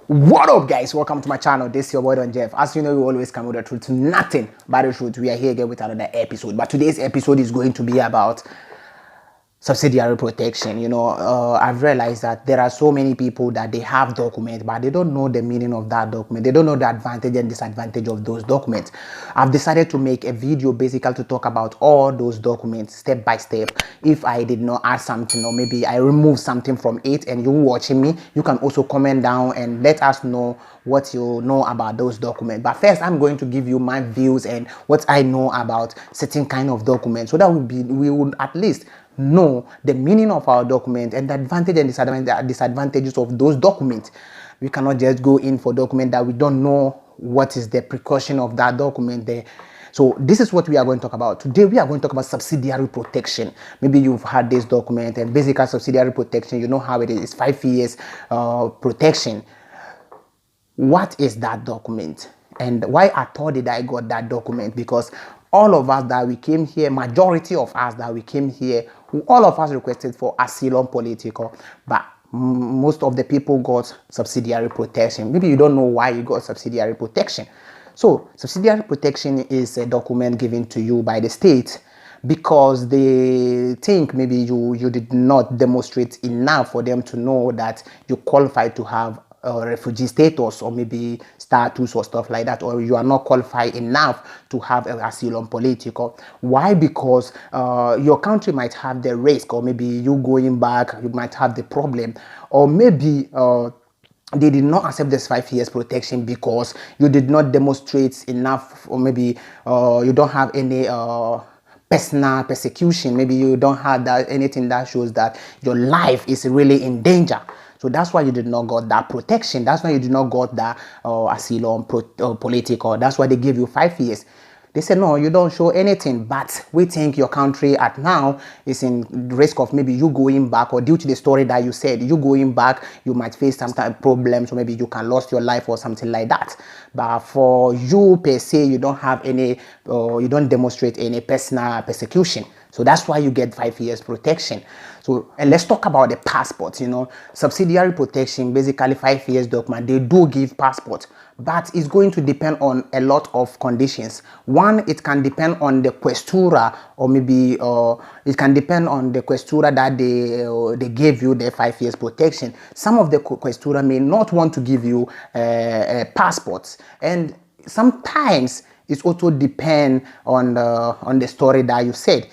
What up, guys? Welcome to my channel. This is your boy Don Jeff. As you know, we always come with the truth, nothing but the truth. We are here again with another episode, but today's episode is going to be about subsidiary protection. I've realized that there are so many people that they have documents, but they don't know the meaning of that document. They don't know the advantage and disadvantage of those documents. I've decided to make a video basically to talk about all those documents step by step. If I did not add something, or maybe I removed something from it and you're watching me, you can also comment down and let us know what you know about those documents. But first, I'm going to give you my views and what I know about certain kind of documents, so that we would at least know the meaning of our document and the advantage and disadvantages of those documents. We cannot just go in for document that we don't know what is the precaution of that document there. So this is what we are going to talk about. Today we are going to talk about subsidiary protection. Maybe you've had this document, and basically subsidiary protection, you know how it is, 5 years protection. What is that document? And why I thought that I got that document? Because all of us that we came here, majority of us that we came here, all of us requested for asylum political, but most of the people got subsidiary protection. Maybe you don't know why you got subsidiary protection. So subsidiary protection is a document given to you by the state because they think maybe you did not demonstrate enough for them to know that you qualify to have refugee status, or maybe status or stuff like that, or you are not qualified enough to have an asylum political. Why? Because your country might have the risk, or maybe you going back, you might have the problem, or maybe they did not accept this 5 years protection because you did not demonstrate enough, or maybe you don't have any personal persecution. Maybe you don't have that anything that shows that your life is really in danger. So that's why you did not got that protection. That's why you did not got that asylum political. That's why they give you 5 years. They said, no, you don't show anything, but we think your country at now is in risk of maybe you going back, or due to the story that you said, you going back, you might face some type of problems, or maybe you can lose your life or something like that. But for you per se, you don't have any, you don't demonstrate any personal persecution. So that's why you get 5 years protection. So, and let's talk about the passport. Subsidiary protection, basically 5 years document, they do give passport, but it's going to depend on a lot of conditions. One, it can depend on the questura, or maybe it can depend on the questura that they gave you the 5 years protection. Some of the questura may not want to give you passports, and sometimes it also depend on the story that you said.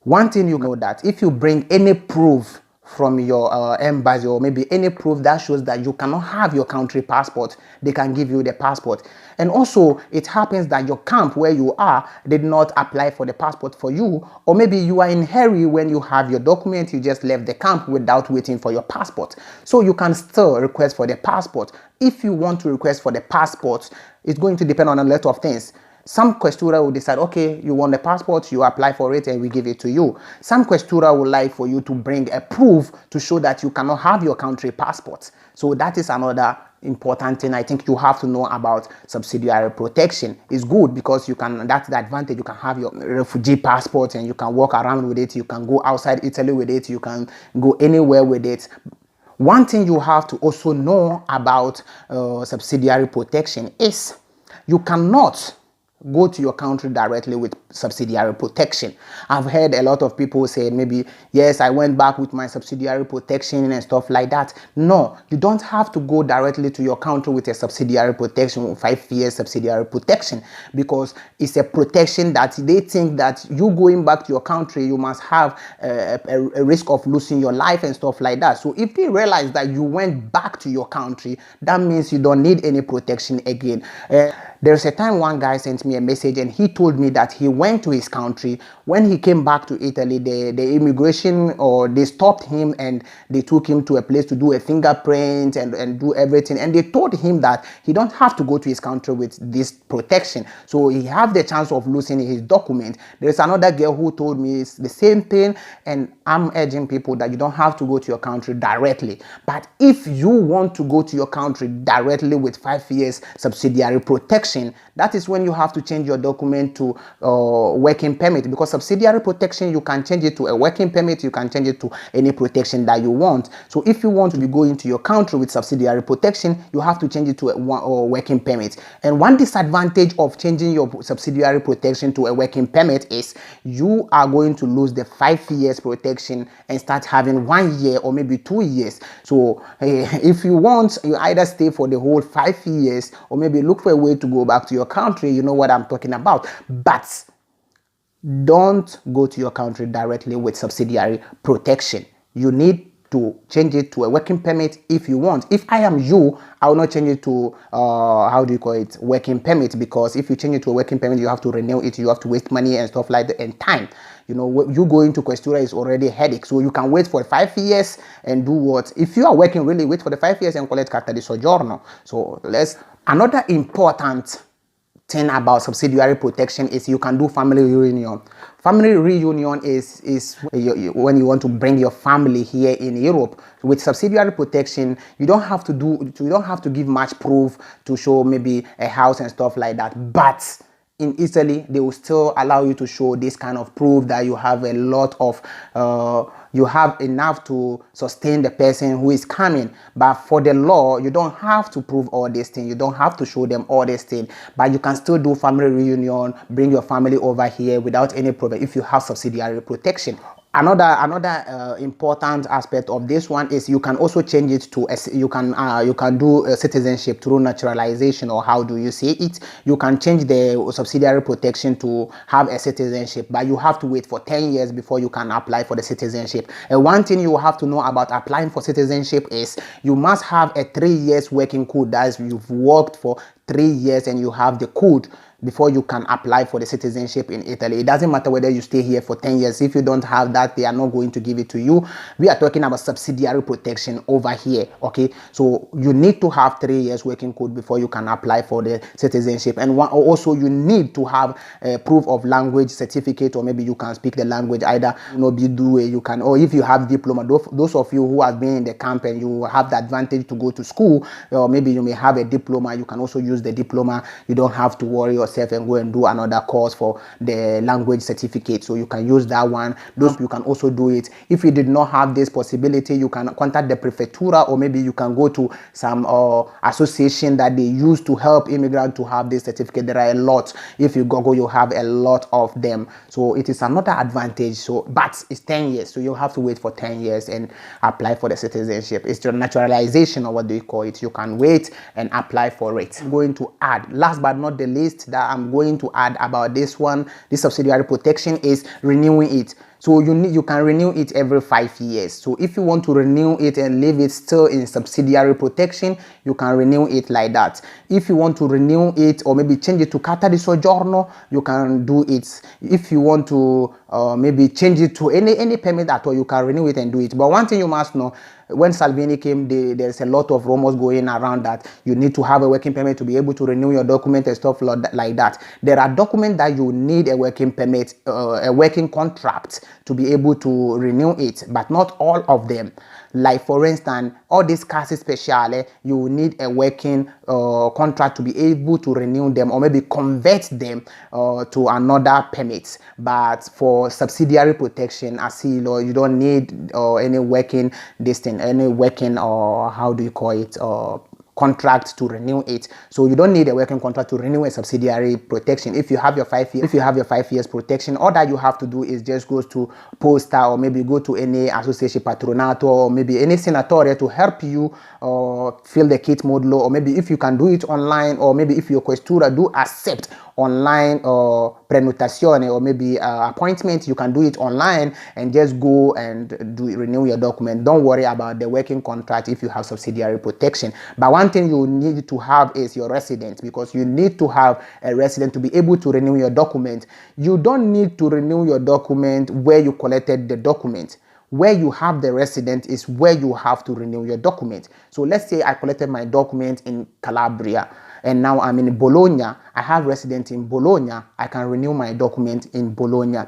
One thing you know, that if you bring any proof from your embassy, or maybe any proof that shows that you cannot have your country passport, they can give you the passport. And also, it happens that your camp where you are did not apply for the passport for you, or maybe you are in hurry when you have your document, you just left the camp without waiting for your passport. So you can still request for the passport. If you want to request for the passport, it's going to depend on a lot of things. Some questura will decide, okay, you want the passport, you apply for it and we give it to you. Some questura would like for you to bring a proof to show that you cannot have your country passport. So that is another important thing I think you have to know about subsidiary protection. It's good because you can, that's the advantage, you can have your refugee passport and you can walk around with it, you can go outside Italy with it, you can go anywhere with it. One thing you have to also know about subsidiary protection is you cannot go to your country directly with subsidiary protection. I've heard a lot of people say maybe, yes, I went back with my subsidiary protection and stuff like that. No, you don't have to go directly to your country with a subsidiary protection, 5 years subsidiary protection, because it's a protection that they think that you going back to your country, you must have a risk of losing your life and stuff like that. So if they realize that you went back to your country, that means you don't need any protection again. There's a time one guy sent me a message and he told me that he went to his country. When he came back to Italy, the immigration, or they stopped him and they took him to a place to do a fingerprint and do everything. And they told him that he don't have to go to his country with this protection. So he have the chance of losing his document. There's another girl who told me it's the same thing. And I'm urging people that you don't have to go to your country directly. But if you want to go to your country directly with 5 years subsidiary protection, protection, that is when you have to change your document to working permit, because subsidiary protection, you can change it to a working permit, you can change it to any protection that you want. So if you want to be going to your country with subsidiary protection, you have to change it to a working permit. And one disadvantage of changing your subsidiary protection to a working permit is you are going to lose the 5 years protection and start having 1 year or maybe 2 years. So if you want, you either stay for the whole 5 years or maybe look for a way to go back to your country. You know what I'm talking about. But don't go to your country directly with subsidiary protection. You need to change it to a working permit if you want. If I am you, I will not change it to working permit, because if you change it to a working permit, you have to renew it, you have to waste money and stuff like that, and time. You know, you going to Questura is already a headache. So you can wait for 5 years and do what? If you are working, really wait for the 5 years and collect carta di soggiorno. So another important thing about subsidiary protection is you can do family reunion. Family reunion is when you want to bring your family here in Europe. With subsidiary protection, you don't have to give much proof to show maybe a house and stuff like that. But in Italy, they will still allow you to show this kind of proof that you have a lot of you have enough to sustain the person who is coming. But for the law, you don't have to prove all these things. You don't have to show them all these things. But you can still do family reunion, bring your family over here without any problem if you have subsidiary protection. Another important aspect of this one is you can also change it to you can do a citizenship through naturalization, or how do you say it? You can change the subsidiary protection to have a citizenship, but you have to wait for 10 years before you can apply for the citizenship. And one thing you have to know about applying for citizenship is you must have a 3 years working code. That is, you've worked for 3 years and you have the code before you can apply for the citizenship in Italy. It doesn't matter whether you stay here for 10 years. If you don't have that, they are not going to give it to you. We are talking about subsidiary protection over here, okay? So you need to have 3 years working code before you can apply for the citizenship. And also you need to have a proof of language certificate, or maybe you can speak the language, either you can, or if you have diploma. Those of you who have been in the camp and you have the advantage to go to school, or maybe you may have a diploma, you can also use the diploma. You don't have to worry yourself and go and do another course for the language certificate. So you can use that one. You can also do it. If you did not have this possibility, you can contact the prefectura, or maybe you can go to some association that they use to help immigrants to have this certificate. There are a lot. If you Google, you have a lot of them. So it is another advantage. So, but it's 10 years. So you have to wait for 10 years and apply for the citizenship. It's your naturalization, or what do you call it? You can wait and apply for it. I'm going to add, last but not the least, that I'm going to add about this one, this subsidiary protection, is renewing it. So you can renew it every 5 years. So if you want to renew it and leave it still in subsidiary protection, you can renew it like that. If you want to renew it or maybe change it to carta di soggiorno, you can do it. If you want to maybe change it to any permit at all, you can renew it and do it. But one thing you must know, when Salvini came, there's a lot of rumors going around that you need to have a working permit to be able to renew your document and stuff like that. There are documents that you need a working permit, a working contract to be able to renew it, but not all of them. Like for instance, all these cases speciale, you need a working contract to be able to renew them, or maybe convert them to another permit. But for subsidiary protection, asilo, you don't need any working or how do you call it, contract to renew it. So you don't need a working contract to renew a subsidiary protection. If you have your 5 years, protection, all that you have to do is just go to Posta, or maybe go to any association patronato, or maybe any senatore to help you fill the kit modulo, or maybe if you can do it online, or maybe if your questura do accept online prenotazione, or maybe appointment, you can do it online and just go and renew your document. Don't worry about the working contract if you have subsidiary protection. But one thing you need to have is your residence, because you need to have a resident to be able to renew your document. You don't need to renew your document where you collected the document. Where you have the resident is where you have to renew your document. So let's say I collected my document in Calabria, and now I'm in Bologna. I have resident in Bologna. I can renew my document in Bologna.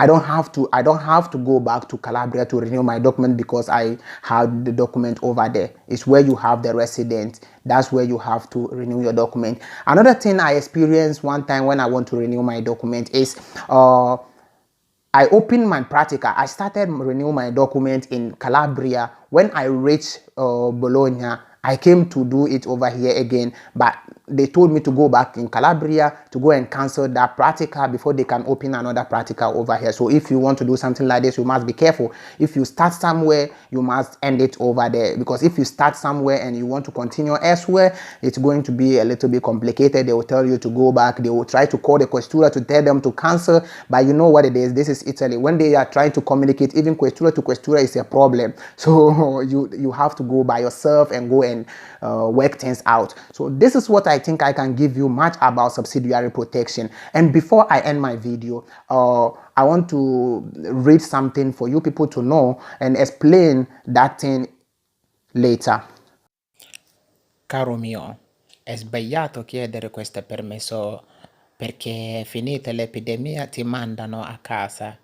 I don't have to go back to Calabria to renew my document because I have the document over there. It's where you have the resident. That's where you have to renew your document. Another thing I experienced one time when I want to renew my document is I opened my practical. I started renew my document in Calabria. When I reached Bologna, I came to do it over here again, but they told me to go back in Calabria to go and cancel that practical before they can open another practical over here. So if you want to do something like this, you must be careful. If you start somewhere, you must end it over there, because if you start somewhere and you want to continue elsewhere, it's going to be a little bit complicated. They will tell you to go back. They will try to call the questura to tell them to cancel, but you know what it is. This is Italy. When they are trying to communicate, even questura to questura is a problem. So you have to go by yourself and go and work things out. So this is what I think I can give you much about subsidiary protection. And before I end my video, I want to read something for you people to know and explain that thing later. Caro mio, è sbagliato chiedere questo permesso perché finita l'epidemia ti mandano a casa.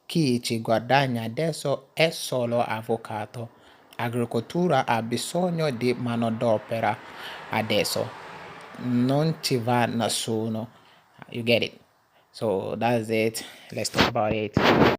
Chi ci guadagna adesso è solo avvocato. Agricoltura ha bisogno di manodopera adesso. Non ci va nessuno. You get it? So that's it. Let's talk about it.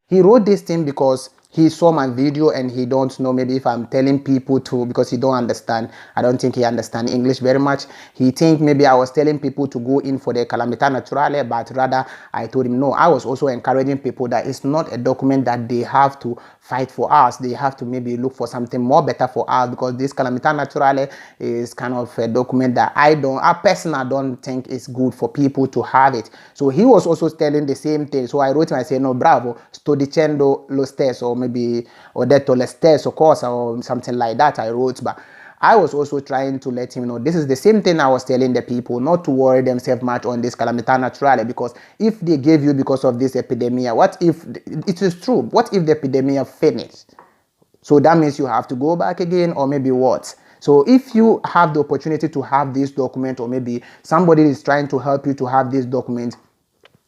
He wrote this thing because he saw my video and he don't know maybe if I'm telling people to, because he don't understand. I don't think he understand English very much. He think maybe I was telling people to go in for the calamita naturale, but rather I told him no. I was also encouraging people that it's not a document that they have to fight for us. They have to maybe look for something more better for us, because this calamita naturale is kind of a document that I personally don't think is good for people to have it. So he was also telling the same thing. So I wrote him, I said, no, bravo, sto dicendo lo stesso, or maybe ho detto lo stesso cosa, or something like that I wrote. But I was also trying to let him know this is the same thing I was telling the people, not to worry themselves much on this calamita naturale, because if they gave you because of this epidemic, what if it is true? What if the epidemic finished? So that means you have to go back again, or maybe what? So if you have the opportunity to have this document, or maybe somebody is trying to help you to have this document,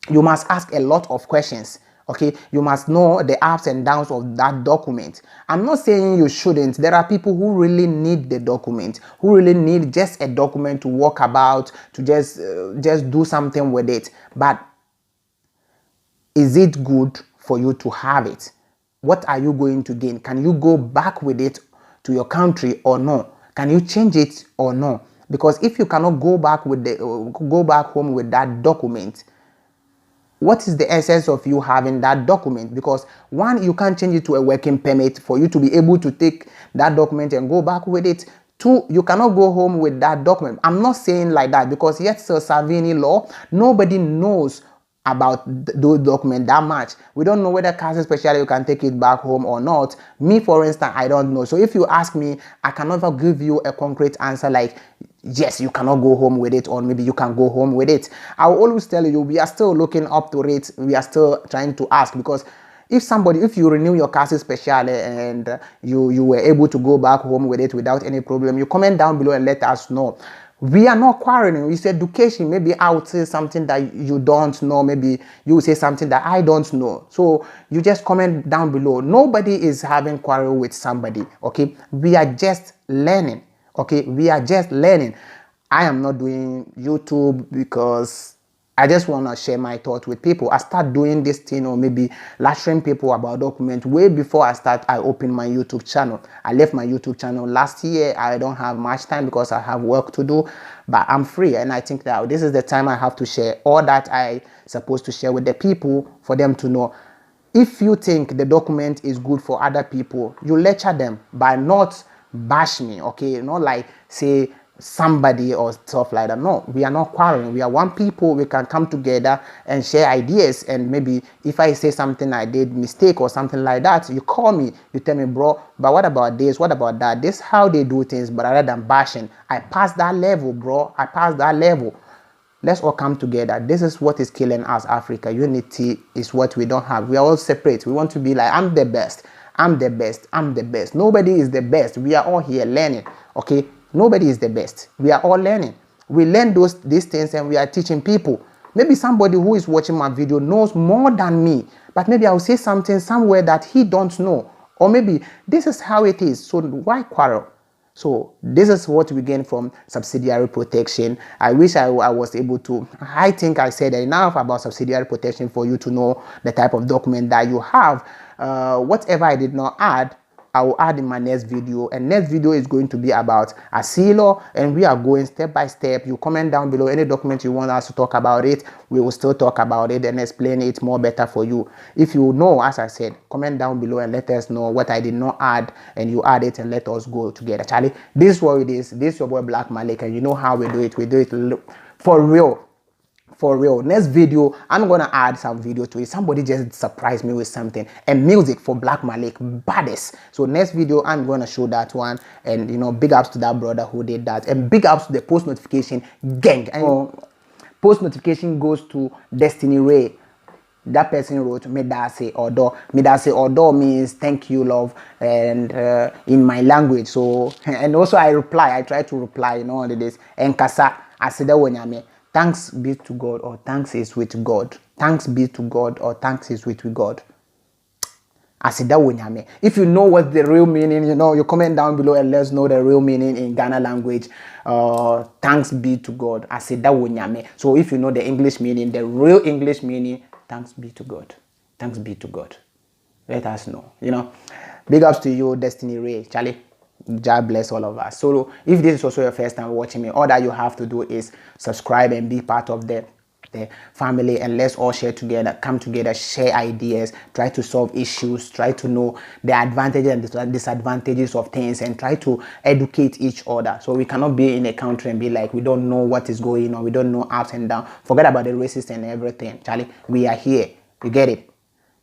you must ask a lot of questions. Okay, you must know the ups and downs of that document. I'm not saying you shouldn't. There are people who really need the document, who really need just a document to walk about, to just do something with it. But is it good for you to have it? What are you going to gain? Can you go back with it to your country or no? Can you change it or no? Because if you cannot go back home with that document, what is the essence of you having that document? Because one, you can't change it to a working permit for you to be able to take that document and go back with it. Two, you cannot go home with that document. I'm not saying like that, because yet Salvini law, nobody knows about those documents that much. We don't know whether Casa Speciale you can take it back home or not. Me, for instance, I don't know. So if you ask me, I can never give you a concrete answer like, yes, you cannot go home with it, or maybe you can go home with it. I will always tell you, we are still looking up to it. We are still trying to ask, because if you renew your Casa Speciale and you were able to go back home with it without any problem, you comment down below and let us know. We are not quarreling. It's education. Maybe I would say something that you don't know. Maybe you will say something that I don't know. So you just comment down below. Nobody is having quarrel with somebody. Okay, we are just learning. Okay, we are just learning. I am not doing YouTube because I just want to share my thoughts with people. I start doing this thing, or maybe lecturing people about documents way before I opened my YouTube channel. I left my YouTube channel last year. I don't have much time because I have work to do, but I'm free, and I think that this is the time I have to share all that I supposed to share with the people for them to know. If you think the document is good for other people, you lecture them, but not bash me, okay? Not like say somebody or stuff like that. No, we are not quarreling. We are one people. We can come together and share ideas. And maybe if I say something I did mistake or something like that, you call me, you tell me, bro, but what about this? What about that? This is how they do things, but rather than bashing, I passed that level, bro. I passed that level. Let's all come together. This is what is killing us, Africa. Unity is what we don't have. We are all separate. We want to be like, I'm the best. I'm the best. I'm the best. Nobody is the best. We are all here learning. Okay? Nobody is the best. We are all learning. We learn these things and we are teaching people. Maybe somebody who is watching my video knows more than me, but maybe I'll say something somewhere that he don't know. Or maybe this is how it is, so why quarrel? So this is what we gain from subsidiary protection. I wish I was able to, I think I said enough about subsidiary protection for you to know the type of document that you have. Whatever I did not add, I will add in my next video, and next video is going to be about asilo, and we are going step by step. You comment down below any document you want us to talk about it. We will still talk about it and explain it more better for you. If you know, as I said, comment down below and let us know what I did not add, and you add it and let us go together. Charlie, this is what it is. This is your boy Black Malik, and you know how we do it. We do it for real. For real. Next video, I'm gonna add some video to it. Somebody just surprised me with something, and music for Black Malik, baddest. So next video, I'm gonna show that one, and you know, big ups to that brother who did that, and big ups to the post notification gang. And post notification goes to Destiny Ray. That person wrote Medase Odo. Medase Odo means thank you, love, and in my language. So, and also I try to reply, you know, all this. And Kasa Asida Wonyame. Thanks be to God, or thanks is with God. Thanks be to God, or thanks is with God. Asida Wonyame. If you know what the real meaning, you know, you comment down below and let us know the real meaning in Ghana language. Thanks be to God. Asida Wonyame. So if you know the English meaning, the real English meaning, thanks be to God. Thanks be to God. Let us know. You know, big ups to you, Destiny Ray. Charlie, God bless all of us. So if this is also your first time watching me, all that you have to do is subscribe and be part of the family, and let's all share together, come together, share ideas, try to solve issues, try to know the advantages and disadvantages of things, and try to educate each other. So we cannot be in a country and be like, we don't know what is going on, we don't know ups and downs. Forget about the racist and everything. Charlie, we are here. You get it?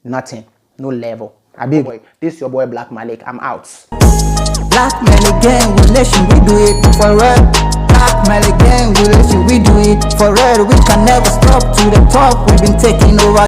Nothing, no level. Boy, this is your boy Black Malik. I'm out. Black Malik gang relation, we do it for real. Black Malik gang relation, we do it for real. We can never stop to the top. We've been taking over.